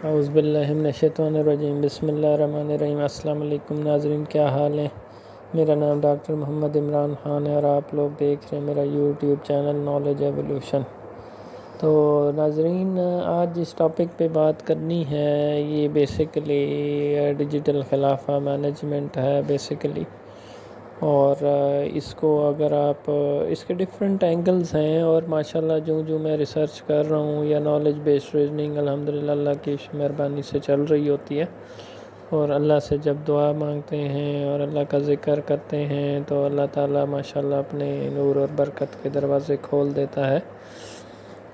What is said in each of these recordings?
اعوذ باللہ من الشیطان الرجیم، بسم اللہ الرحمن الرحیم۔ السلام علیکم ناظرین، کیا حال ہے؟ میرا نام ڈاکٹر محمد عمران خان ہے اور آپ لوگ دیکھ رہے ہیں میرا یوٹیوب چینل نالج ایولیوشن۔ تو ناظرین، آج جس ٹاپک پہ بات کرنی ہے یہ بیسیکلی ڈیجیٹل خلافہ مینجمنٹ ہے بیسیکلی، اور اس کو اگر آپ اس کے ڈفرینٹ اینگلز ہیں، اور ماشاءاللہ جو میں ریسرچ کر رہا ہوں یا نالج بیسڈ ریزننگ الحمدللہ اللہ کی مہربانی سے چل رہی ہوتی ہے، اور اللہ سے جب دعا مانگتے ہیں اور اللہ کا ذکر کرتے ہیں تو اللہ تعالیٰ ماشاءاللہ اپنے نور اور برکت کے دروازے کھول دیتا ہے،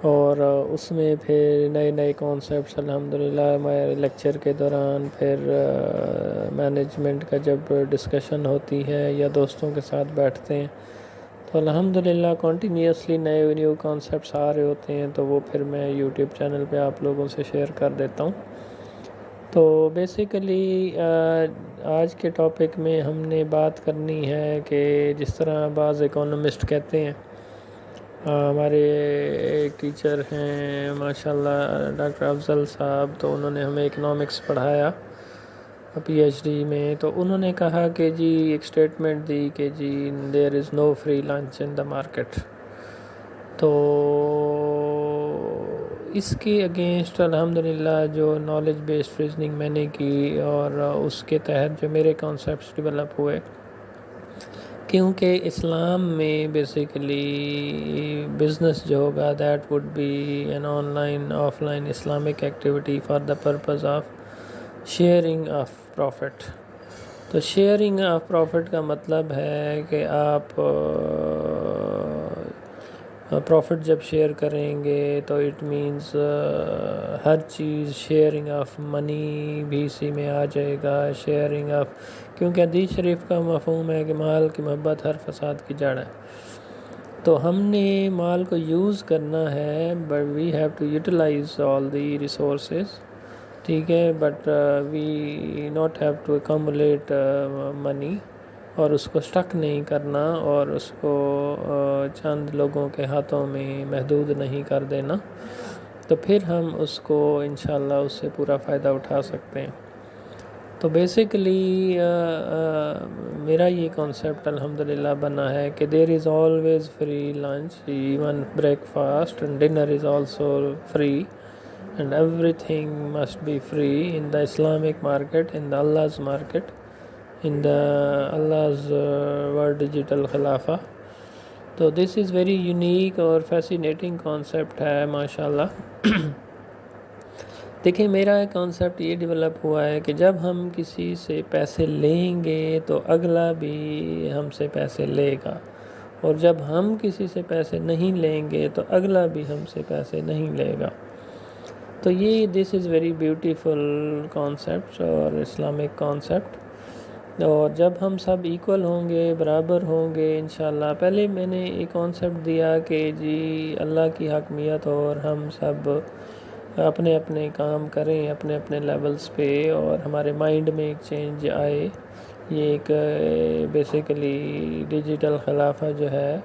اور اس میں پھر نئے نئے کانسیپٹس الحمدللہ ہمارے لیکچر کے دوران، پھر مینجمنٹ کا جب ڈسکشن ہوتی ہے یا دوستوں کے ساتھ بیٹھتے ہیں تو الحمدللہ کنٹینیوسلی نئے نیو کانسیپٹس آ رہے ہوتے ہیں، تو وہ پھر میں یوٹیوب چینل پہ آپ لوگوں سے شیئر کر دیتا ہوں۔ تو بیسیکلی آج کے ٹاپک میں ہم نے بات کرنی ہے کہ جس طرح بعض اکانومسٹ کہتے ہیں، ہمارے ایک ٹیچر ہیں ماشاءاللہ ڈاکٹر افضل صاحب، تو انہوں نے ہمیں اکنامکس پڑھایا پی ایچ ڈی میں، تو انہوں نے کہا کہ جی ایک سٹیٹمنٹ دی کہ جی there is no free lunch in the market. تو اس کے اگینسٹ الحمدللہ جو نالج بیسڈ ریزننگ میں نے کی، اور اس کے تحت جو میرے کانسیپٹس ڈیولپ ہوئے، کیونکہ اسلام میں بیسیکلی بزنس جو ہوگا that would be an online offline Islamic activity for the purpose of sharing of profit. تو شیئرنگ آف پروفٹ کا مطلب ہے کہ آپ پروفٹ جب شیئر کریں گے تو اٹ مینز ہر چیز، شیئرنگ آف منی بھی اسی میں آ جائے گا، شیئرنگ آف، کیونکہ حدیث شریف کا مفہوم ہے کہ مال کی محبت ہر فساد کی جڑ ہے۔ تو ہم نے مال کو یوز کرنا ہے، but we have to utilize all the resources, ٹھیک ہے، but we not have to accumulate money, اور اس کو سٹک نہیں کرنا، اور اس کو چند لوگوں کے ہاتھوں میں محدود نہیں کر دینا، تو پھر ہم اس کو انشاءاللہ اس سے پورا فائدہ اٹھا سکتے ہیں۔ تو بیسیکلی میرا یہ کانسیپٹ الحمدللہ بنا ہے کہ there is always free lunch, even breakfast and dinner is also free, and everything must be free in the Islamic market, in the Allah's market, in the Allah's word digital khilafah. تو this is very unique اور fascinating concept ہے ماشاءاللہ۔ دیکھیں، میرا concept یہ develop ہوا ہے کہ جب ہم کسی سے پیسے لیں گے تو اگلا بھی ہم سے پیسے لے گا، اور جب ہم کسی سے پیسے نہیں لیں گے تو اگلا بھی ہم سے پیسے نہیں لے گا۔ تو یہ دس از ویری بیوٹیفل کانسیپٹ اور اسلامک کانسیپٹ، اور جب ہم سب ایکول ہوں گے، برابر ہوں گے انشاءاللہ۔ پہلے میں نے ایک کانسیپٹ دیا کہ جی اللہ کی حاکمیت، اور ہم سب اپنے اپنے کام کریں اپنے اپنے لیولز پہ، اور ہمارے مائنڈ میں ایک چینج آئے۔ یہ ایک بیسیکلی ڈیجیٹل خلافہ جو ہے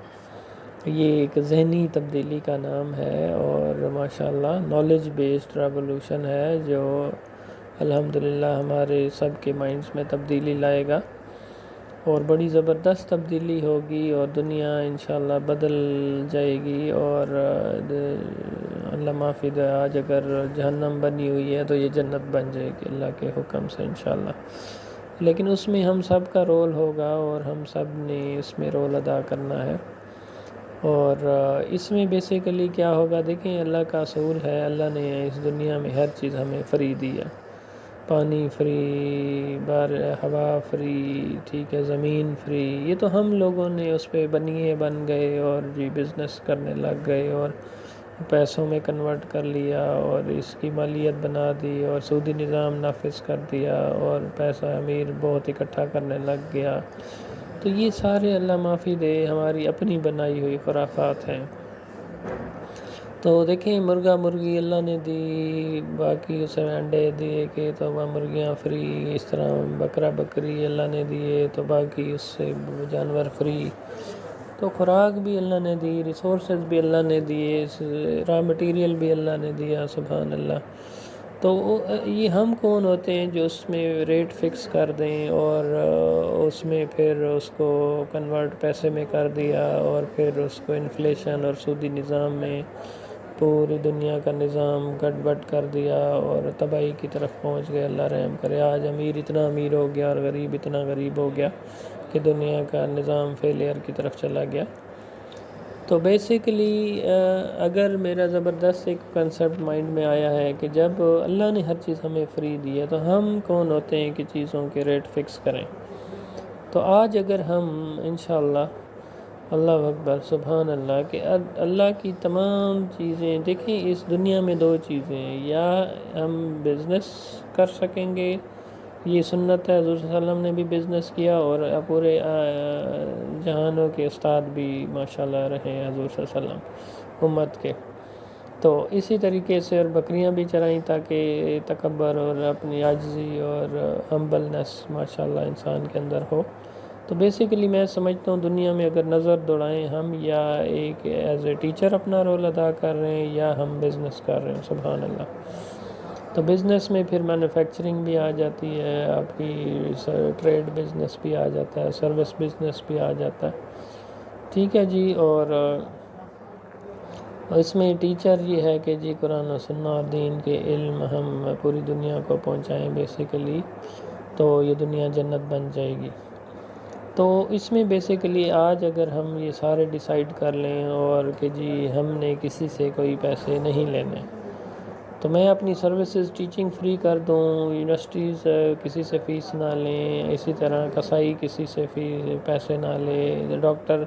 یہ ایک ذہنی تبدیلی کا نام ہے، اور ماشاءاللہ نالج بیسڈ ریولوشن ہے جو الحمدللہ ہمارے سب کے مائنڈز میں تبدیلی لائے گا، اور بڑی زبردست تبدیلی ہوگی، اور دنیا انشاءاللہ بدل جائے گی، اور اللہ معافی دے، آج اگر جہنم بنی ہوئی ہے تو یہ جنت بن جائے گی اللہ کے حکم سے انشاءاللہ۔ لیکن اس میں ہم سب کا رول ہوگا، اور ہم سب نے اس میں رول ادا کرنا ہے، اور اس میں بیسیکلی کیا ہوگا، دیکھیں اللہ کا اصول ہے، اللہ نے اس دنیا میں ہر چیز ہمیں فری دی ہے، پانی فری، ہوا فری، ٹھیک ہے، زمین فری، یہ تو ہم لوگوں نے اس پہ بنیے بن گئے، اور جی بزنس کرنے لگ گئے، اور پیسوں میں کنورٹ کر لیا، اور اس کی مالیت بنا دی، اور سودی نظام نافذ کر دیا، اور پیسہ امیر بہت اکٹھا کرنے لگ گیا۔ تو یہ سارے اللہ معافی دے ہماری اپنی بنائی ہوئی خرافات ہیں۔ تو دیکھیں، مرغا مرغی اللہ نے دی، باقی اسے انڈے دیے کہ تو وہ مرغیاں فری، اس طرح بکرا بکری اللہ نے دیے تو باقی اس سے جانور فری۔ تو خوراک بھی اللہ نے دی، ریسورسز بھی اللہ نے دیے، را مٹیریل بھی اللہ نے دیا، سبحان اللہ۔ تو یہ ہم کون ہوتے ہیں جو اس میں ریٹ فکس کر دیں اور اس میں پھر اس کو کنورٹ پیسے میں کر دیا اور پھر اس کو انفلیشن اور سودی نظام میں پوری دنیا کا نظام گٹ بٹ کر دیا اور تباہی کی طرف پہنچ گئے. اللہ رحم کرے. آج امیر اتنا امیر ہو گیا اور غریب اتنا غریب ہو گیا کہ دنیا کا نظام فیلئر کی طرف چلا گیا. تو بیسیکلی اگر میرا زبردست ایک کنسیپٹ مائنڈ میں آیا ہے کہ جب اللہ نے ہر چیز ہمیں فری دی ہے تو ہم کون ہوتے ہیں کہ چیزوں کے ریٹ فکس کریں. تو آج اگر ہم انشاءاللہ اللہ اکبر سبحان اللہ کہ اللہ کی تمام چیزیں دیکھیں. اس دنیا میں دو چیزیں ہیں، یا ہم بزنس کر سکیں گے، یہ سنت ہے، حضور صلی اللہ علیہ وسلم نے بھی بزنس کیا اور پورے جہانوں کے استاد بھی ماشاءاللہ رہے ہیں حضور صلی اللہ علیہ وسلم امت کے. تو اسی طریقے سے اور بکریاں بھی چرائیں تاکہ تکبر اور اپنی عاجزی اور ہمبلنس ماشاءاللہ انسان کے اندر ہو. تو بیسیکلی میں سمجھتا ہوں دنیا میں اگر نظر دوڑائیں ہم یا ایک ایز اے ٹیچر اپنا رول ادا کر رہے ہیں یا ہم بزنس کر رہے ہیں. سبحان اللہ. تو بزنس میں پھر مینوفیکچرنگ بھی آ جاتی ہے، آپ کی ٹریڈ بزنس بھی آ جاتا ہے، سروس بزنس بھی آ جاتا ہے. ٹھیک ہے جی. اور اس میں ٹیچر یہ ہے کہ جی قرآن و سنت اور دین کے علم ہم پوری دنیا کو پہنچائیں بیسیکلی، تو یہ دنیا جنت بن جائے گی. تو اس میں بیسیکلی آج اگر ہم یہ سارے ڈیسائیڈ کر لیں اور کہ جی ہم نے کسی سے کوئی پیسے نہیں لینے، تو میں اپنی سروسز ٹیچنگ فری کر دوں، یونیورسٹیز کسی سے فیس نہ لیں، اسی طرح کسائی کسی سے پیسے نہ لے، ڈاکٹر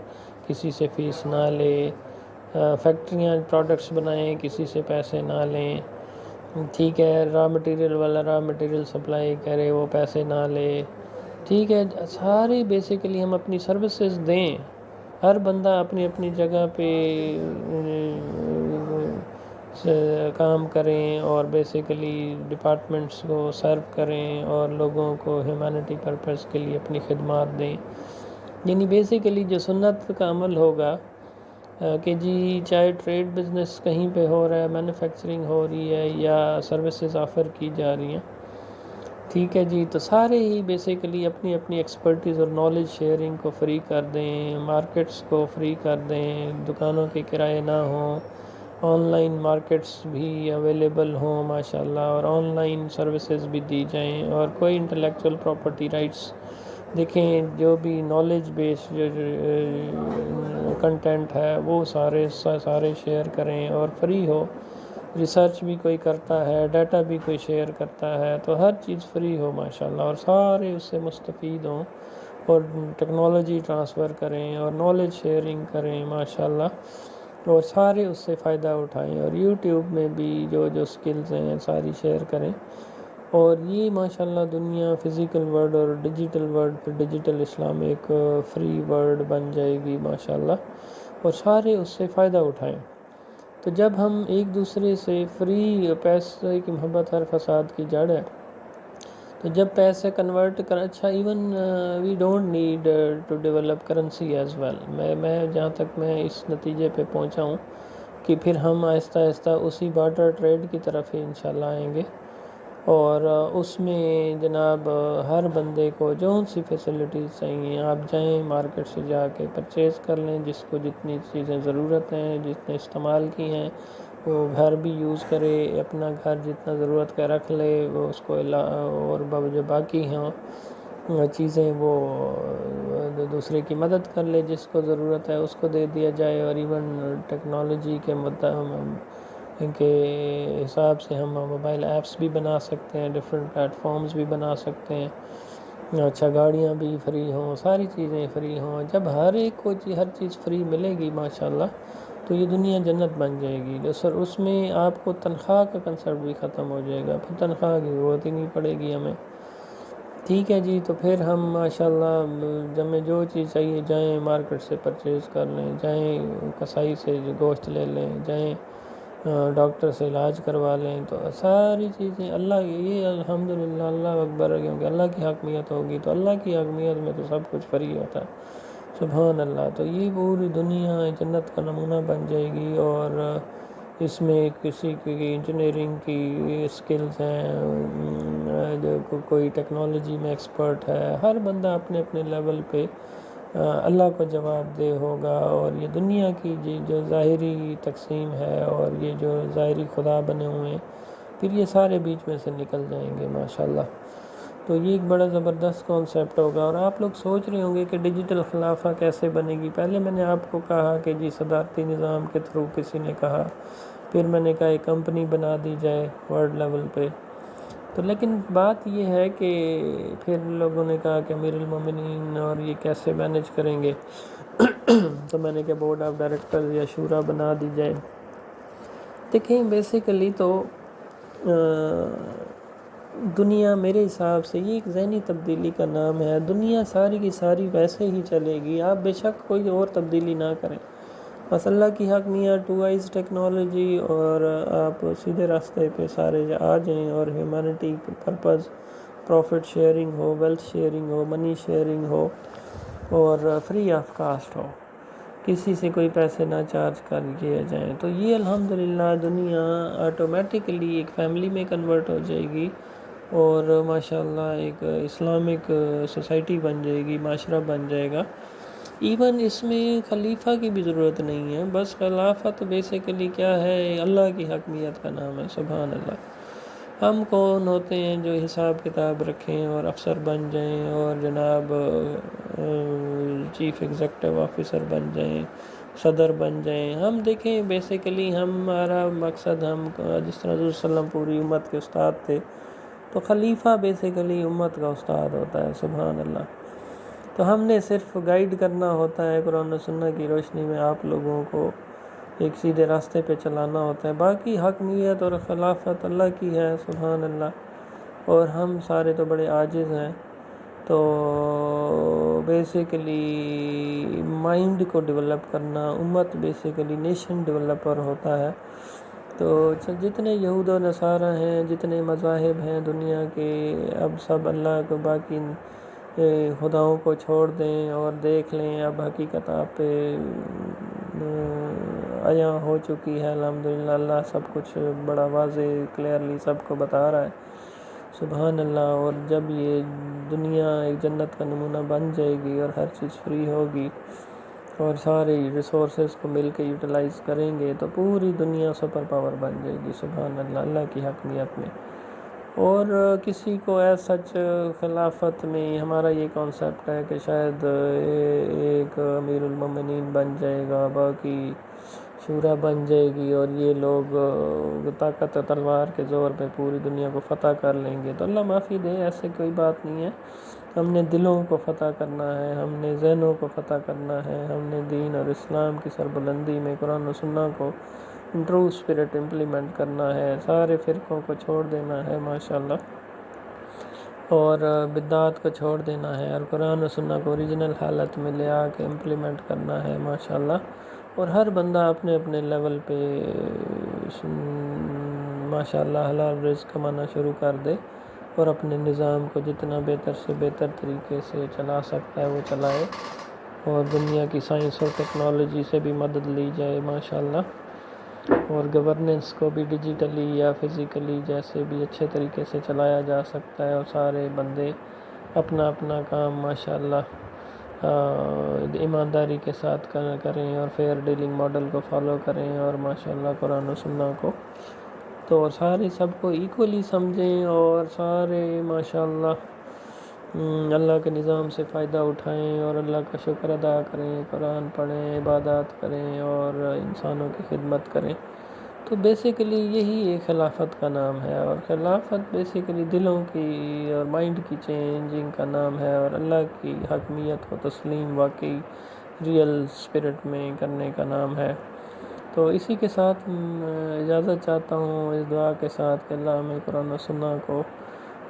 کسی سے فیس نہ لے، فیکٹریاں پروڈکٹس بنائیں کسی سے پیسے نہ لیں. ٹھیک ہے. را مٹیریل والا را مٹیریل سپلائی کرے وہ پیسے نہ لے. ٹھیک ہے. ساری بیسیکلی ہم اپنی سروسز دیں، ہر بندہ اپنی اپنی جگہ پہ کام کریں اور بیسیکلی ڈپارٹمنٹس کو سرو کریں اور لوگوں کو ہیومینٹی پرپس کے لیے اپنی خدمات دیں. یعنی بیسیکلی جو سنت کا عمل ہوگا کہ جی چاہے ٹریڈ بزنس کہیں پہ ہو رہا ہے، مینوفیکچرنگ ہو رہی ہے یا سروسز آفر کی جا رہی ہیں. ٹھیک ہے جی. تو سارے ہی بیسیکلی اپنی اپنی ایکسپرٹیز اور نالج شیئرنگ کو فری کر دیں، مارکیٹس کو فری کر دیں، دکانوں کے کرائے نہ ہوں، آن لائن مارکیٹس بھی اویلیبل ہوں ماشاءاللہ، اور آن لائن سروسز بھی دی جائیں، اور کوئی انٹلیکچوئل پراپرٹی رائٹس دیکھیں جو بھی نالج بیس جو کنٹینٹ ہے وہ سارے شیئر کریں اور فری ہو. ریسرچ بھی کوئی کرتا ہے، ڈیٹا بھی کوئی شیئر کرتا ہے، تو ہر چیز فری ہو ماشاءاللہ اور سارے اس سے مستفید ہوں اور ٹیکنالوجی ٹرانسفر کریں اور نالج شیئرنگ کریں ماشاءاللہ، اور سارے اس سے فائدہ اٹھائیں. اور یوٹیوب میں بھی جو سکلز ہیں ساری شیئر کریں. اور یہ ماشاءاللہ دنیا فزیکل ورلڈ اور ڈیجیٹل ورلڈ پہ ڈیجیٹل اسلام ایک فری ورلڈ بن جائے گی ماشاءاللہ، اور سارے اس سے فائدہ اٹھائیں. تو جب ہم ایک دوسرے سے فری، پیسے کی محبت ہر فساد کی جڑ ہے، تو جب پیسے کنورٹ کر اچھا even we don't need to develop currency as well. میں جہاں تک میں اس نتیجے پہ پہنچا ہوں کہ پھر ہم آہستہ آہستہ اسی بارٹر ٹریڈ کی طرف ہی انشاءاللہ آئیں گے، اور اس میں جناب ہر بندے کو جون سی فیسلٹیز چاہیے آپ جائیں مارکیٹ سے جا کے پرچیز کر لیں، جس کو جتنی چیزیں ضرورت ہیں، جتنے استعمال کی ہیں وہ گھر بھی یوز کرے، اپنا گھر جتنا ضرورت کا رکھ لے، وہ اس کو اور جو باقی ہیں چیزیں وہ دوسرے کی مدد کر لے، جس کو ضرورت ہے اس کو دے دیا جائے. اور ایون ٹیکنالوجی کے حساب سے ہم موبائل ایپس بھی بنا سکتے ہیں، ڈفرینٹ پلیٹ فارمز بھی بنا سکتے ہیں. اچھا گاڑیاں بھی فری ہوں، ساری چیزیں فری ہوں. جب ہر ایک کو ہر چیز فری ملے گی ماشاءاللہ تو یہ دنیا جنت بن جائے گی. سر اس میں آپ کو تنخواہ کا کنسیپٹ بھی ختم ہو جائے گا، پھر تنخواہ کی ضرورت ہی نہیں پڑے گی ہمیں. ٹھیک ہے جی. تو پھر ہم ماشاءاللہ جب میں جو چیز چاہیے جائیں مارکیٹ سے پرچیز کر لیں، جائیں کسائی سے گوشت لے لیں، جائیں ڈاکٹر سے علاج کروا لیں. تو ساری چیزیں اللہ یہ الحمدللہ اللہ اکبر، کیونکہ اللہ کی حاکمیت ہوگی تو اللہ کی حاکمیت میں تو سب کچھ فری ہوتا ہے. سبحان اللہ. تو یہ پوری دنیا جنت کا نمونہ بن جائے گی، اور اس میں کسی کی انجینئرنگ کی اسکلز ہیں، کوئی ٹیکنالوجی میں ایکسپرٹ ہے، ہر بندہ اپنے اپنے لیول پہ اللہ کو جواب دہ ہوگا، اور یہ دنیا کی جو ظاہری تقسیم ہے اور یہ جو ظاہری خدا بنے ہوئے ہیں، پھر یہ سارے بیچ میں سے نکل جائیں گے ماشاءاللہ۔ تو یہ ایک بڑا زبردست کانسیپٹ ہوگا۔ اور آپ لوگ سوچ رہے ہوں گے کہ ڈیجیٹل خلافہ کیسے بنے گی۔ پہلے میں نے آپ کو کہا کہ جی صدارتی نظام کے تھرو کسی نے کہا، پھر میں نے کہا ایک کمپنی بنا دی جائے ورلڈ لیول پہ، تو لیکن بات یہ ہے کہ پھر لوگوں نے کہا کہ امیر المومنین اور یہ کیسے مینیج کریں گے، تو میں نے کہا بورڈ آف ڈائریکٹر یا شورا بنا دی جائے۔ دیکھیں بیسیکلی تو دنیا میرے حساب سے یہ ایک ذہنی تبدیلی کا نام ہے۔ دنیا ساری کی ساری ویسے ہی چلے گی، آپ بے شک کوئی اور تبدیلی نہ کریں، بس اللہ کی حاکمیت، ٹو آئیز ٹیکنالوجی، اور آپ سیدھے راستے پہ سارے آ جائیں، اور ہیومینٹی پرپز، پروفٹ شیئرنگ ہو، ویلتھ شیئرنگ ہو، منی شیئرنگ ہو، اور فری آف کاسٹ ہو، کسی سے کوئی پیسے نہ چارج کر کیے جائیں، تو یہ الحمدللہ دنیا آٹومیٹکلی ایک فیملی میں کنورٹ ہو جائے گی، اور ماشاءاللہ ایک اسلامک سوسائٹی بن جائے گی، معاشرہ بن جائے گا۔ ایون اس میں خلیفہ کی بھی ضرورت نہیں ہے، بس خلافت بیسیکلی کیا ہے، اللہ کی حاکمیت کا نام ہے، سبحان اللہ۔ ہم کون ہوتے ہیں جو حساب کتاب رکھیں اور افسر بن جائیں اور جناب چیف ایگزیکٹو آفیسر بن جائیں، صدر بن جائیں؟ ہم دیکھیں بیسیکلی ہمارا مقصد، ہم جس طرح حضور صلی اللہ علیہ وسلم پوری امت کے استاد تھے، تو خلیفہ بیسیکلی امت کا استاد ہوتا ہے، سبحان اللہ۔ تو ہم نے صرف گائیڈ کرنا ہوتا ہے، قرآن و سنت کی روشنی میں آپ لوگوں کو ایک سیدھے راستے پہ چلانا ہوتا ہے، باقی حاکمیت اور خلافت اللہ کی ہے، سبحان اللہ، اور ہم سارے تو بڑے عاجز ہیں۔ تو بیسیکلی مائنڈ کو ڈیولپ کرنا، امت بیسیکلی نیشن ڈیولپر ہوتا ہے۔ تو جتنے یہود و نصارہ ہیں، جتنے مذاہب ہیں دنیا کے، اب سب اللہ کو باقی خداؤں کو چھوڑ دیں اور دیکھ لیں، اب حقیقت آپ پہ عیاں ہو چکی ہے الحمدللہ۔ اللہ سب کچھ بڑا واضح کلیئرلی سب کو بتا رہا ہے، سبحان اللہ۔ اور جب یہ دنیا ایک جنت کا نمونہ بن جائے گی اور ہر چیز فری ہوگی اور سارے ریسورسز کو مل کے یوٹیلائز کریں گے، تو پوری دنیا سپر پاور بن جائے گی، سبحان اللہ، اللہ کی حاکمیت میں۔ اور کسی کو ایز سچ خلافت میں ہمارا یہ کانسیپٹ ہے کہ شاید ایک امیر المومنین بن جائے گا، باقی شورا بن جائے گی، اور یہ لوگ طاقت تلوار کے زور پہ پوری دنیا کو فتح کر لیں گے، تو اللہ معافی دے، ایسے کوئی بات نہیں ہے۔ ہم نے دلوں کو فتح کرنا ہے، ہم نے ذہنوں کو فتح کرنا ہے، ہم نے دین اور اسلام کی سربلندی میں قرآن و سنت کو ٹرو اسپرٹ امپلیمنٹ کرنا ہے، سارے فرقوں کو چھوڑ دینا ہے ماشاءاللہ، اور بدعات کو چھوڑ دینا ہے، اور قرآن و سنت کو اوریجنل حالت میں لے آ کے امپلیمنٹ کرنا ہے ماشاءاللہ۔ اور ہر بندہ اپنے اپنے لیول پہ ماشاءاللہ حلال رزق کمانا شروع کر دے، اور اپنے نظام کو جتنا بہتر سے بہتر طریقے سے چلا سکتا ہے وہ چلائے، اور دنیا کی سائنس اور ٹیکنالوجی سے بھی مدد لی جائے ماشاءاللہ، اور گورننس کو بھی ڈیجیٹلی یا فزیکلی جیسے بھی اچھے طریقے سے چلایا جا سکتا ہے، اور سارے بندے اپنا اپنا کام ماشاءاللہ ایمانداری کے ساتھ کریں، اور فیئر ڈیلنگ ماڈل کو فالو کریں، اور ماشاءاللہ قرآن و سنت کو، تو سارے سب کو ایکولی سمجھیں، اور سارے ماشاءاللہ اللہ کے نظام سے فائدہ اٹھائیں، اور اللہ کا شکر ادا کریں، قرآن پڑھیں، عبادات کریں، اور انسانوں کی خدمت کریں۔ تو بیسیکلی یہی ایک خلافت کا نام ہے، اور خلافت بیسیکلی دلوں کی اور مائنڈ کی چینجنگ کا نام ہے، اور اللہ کی حاکمیت کو تسلیم واقعی ریئل اسپرٹ میں کرنے کا نام ہے۔ تو اسی کے ساتھ اجازت چاہتا ہوں، اس دعا کے ساتھ کہ اللہ ہمیں قرآن و سنت کو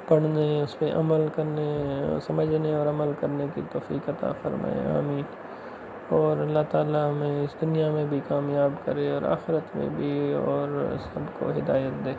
پڑھنے، اس پہ عمل کرنے، سمجھنے اور عمل کرنے کی توفیق عطا فرمائے، آمین۔ اور اللہ تعالیٰ ہمیں اس دنیا میں بھی کامیاب کرے اور آخرت میں بھی، اور سب کو ہدایت دے۔